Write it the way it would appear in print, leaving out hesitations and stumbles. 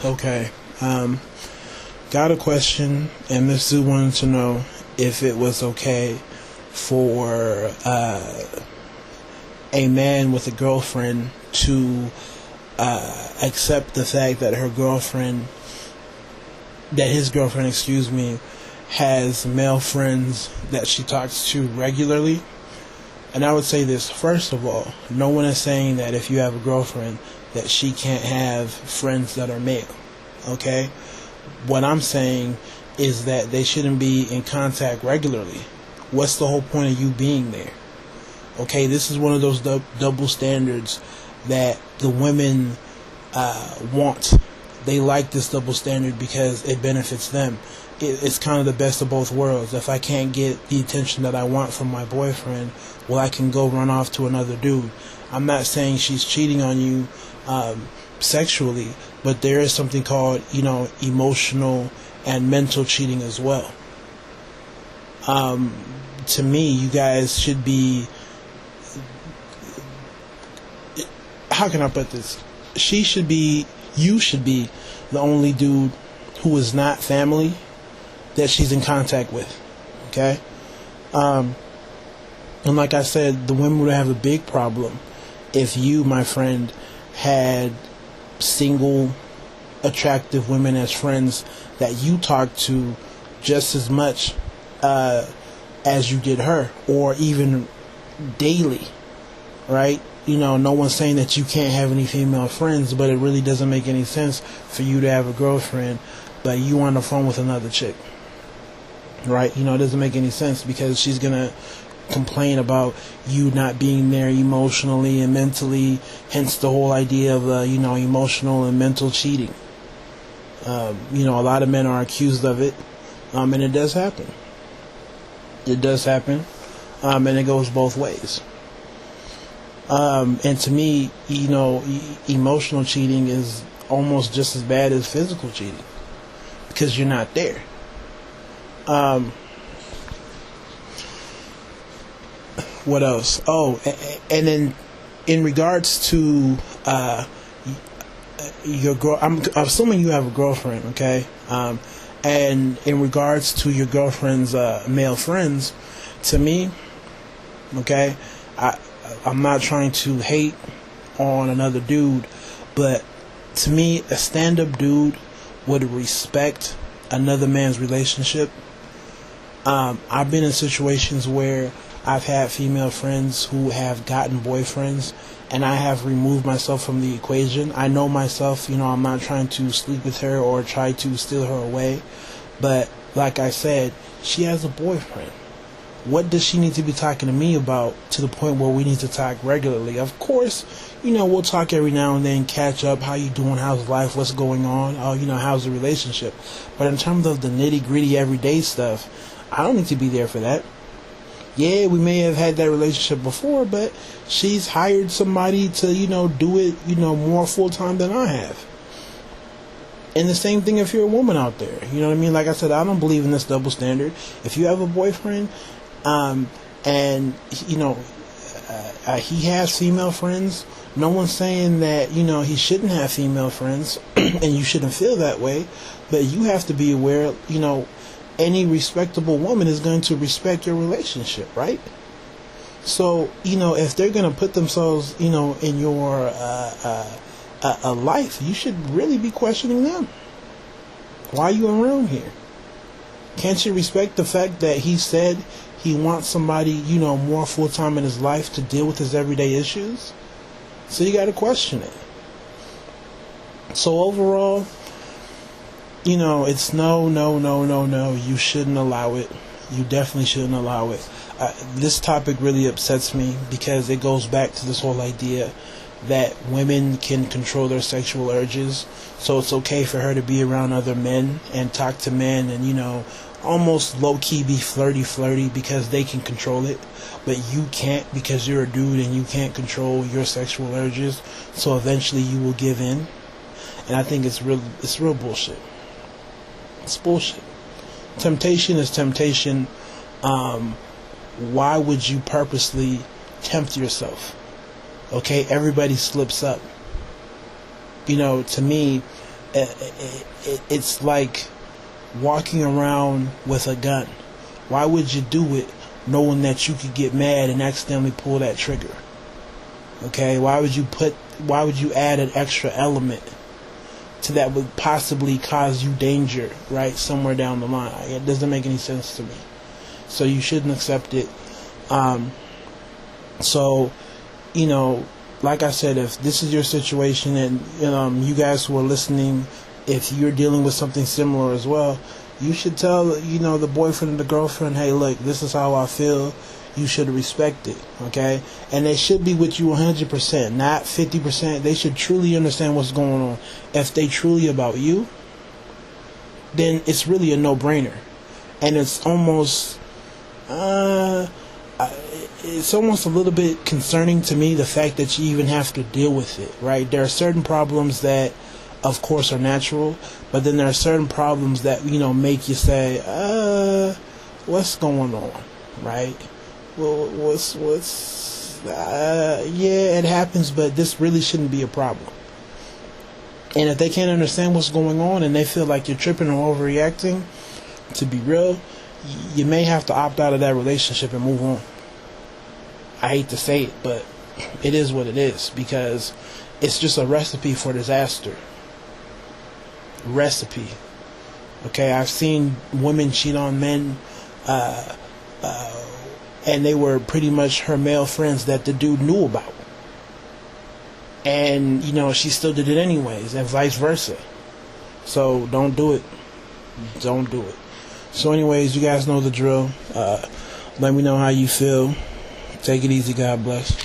Okay. Got a question, and Miss Sue wanted to know if it was okay for a man with a girlfriend to accept the fact that his girlfriend, has male friends that she talks to regularly. And I would say this, first of all, no one is saying that if you have a girlfriend that she can't have friends that are male. Okay? What I'm saying is that they shouldn't be in contact regularly. What's the whole point of you being there? Okay, this is one of those double standards that the women want. They like this double standard because it benefits them. It's kind of the best of both worlds. If I can't get the attention that I want from my boyfriend, well, I can go run off to another dude. I'm not saying she's cheating on you sexually, but there is something called, emotional and mental cheating as well. To me, you guys should be... How can I put this? You should be the only dude who is not family that she's in contact with. Okay? And like I said, the women would have a big problem if you, my friend, had single, attractive women as friends that you talked to just as much as you did her, or even daily, right? No one's saying that you can't have any female friends, but it really doesn't make any sense for you to have a girlfriend, but you on the phone with another chick, right? It doesn't make any sense because she's going to complain about you not being there emotionally and mentally, hence the whole idea of, emotional and mental cheating. A lot of men are accused of it, and it does happen. It does happen, and it goes both ways. And to me, emotional cheating is almost just as bad as physical cheating because you're not there. What else? Oh, and then in regards to your girl, I'm assuming you have a girlfriend, okay? And in regards to your girlfriend's male friends, to me, okay, I'm not trying to hate on another dude, but to me, a stand-up dude would respect another man's relationship. I've been in situations where I've had female friends who have gotten boyfriends, and I have removed myself from the equation. I know myself, I'm not trying to sleep with her or try to steal her away, but like I said, she has a boyfriend. What does she need to be talking to me about to the point where we need to talk regularly? Of course, we'll talk every now and then, catch up, how you doing, how's life, what's going on, how's the relationship. But in terms of the nitty-gritty everyday stuff, I don't need to be there for that. Yeah, we may have had that relationship before, but she's hired somebody to, do it, more full-time than I have. And the same thing if you're a woman out there. You know what I mean? Like I said, I don't believe in this double standard. If you have a boyfriend, and he has female friends, no one's saying that he shouldn't have female friends and you shouldn't feel that way, but you have to be aware any respectable woman is going to respect your relationship, right? So if they're going to put themselves in your life, you should really be questioning them. Why are you around here? Can't you respect the fact that he said he wants somebody, more full-time in his life to deal with his everyday issues? So you got to question it. So overall, it's no. You shouldn't allow it. You definitely shouldn't allow it. This topic really upsets me because it goes back to this whole idea that women can control their sexual urges. So it's okay for her to be around other men and talk to men and, almost low-key be flirty because they can control it, but you can't because you're a dude and you can't control your sexual urges, so eventually you will give in. And I think it's real bullshit. It's bullshit. Temptation is temptation. Why would you purposely tempt yourself? Okay, everybody slips up. To me, it's like walking around with a gun. Why would you do it knowing that you could get mad and accidentally pull that trigger? Okay, why would you add an extra element to that would possibly cause you danger, right, somewhere down the line? It doesn't make any sense to me. So you shouldn't accept it. So, like I said, if this is your situation, and you guys who are listening, if you're dealing with something similar as well, you should tell, the boyfriend or the girlfriend, hey, look, this is how I feel. You should respect it, okay? And they should be with you 100%, not 50%. They should truly understand what's going on. If they truly about you, then it's really a no-brainer. And it's almost a little bit concerning to me, the fact that you even have to deal with it, right? There are certain problems that, of course, are natural, but then there are certain problems that, make you say, what's going on, right? Well, yeah, it happens, but this really shouldn't be a problem. And if they can't understand what's going on and they feel like you're tripping or overreacting, to be real, you may have to opt out of that relationship and move on. I hate to say it, but it is what it is, because it's just a recipe for disaster. Recipe. Okay, I've seen women cheat on men, and they were pretty much her male friends that the dude knew about. And, she still did it anyways, and vice versa. So, don't do it. Don't do it. So anyways, you guys know the drill. Let me know how you feel. Take it easy. God bless.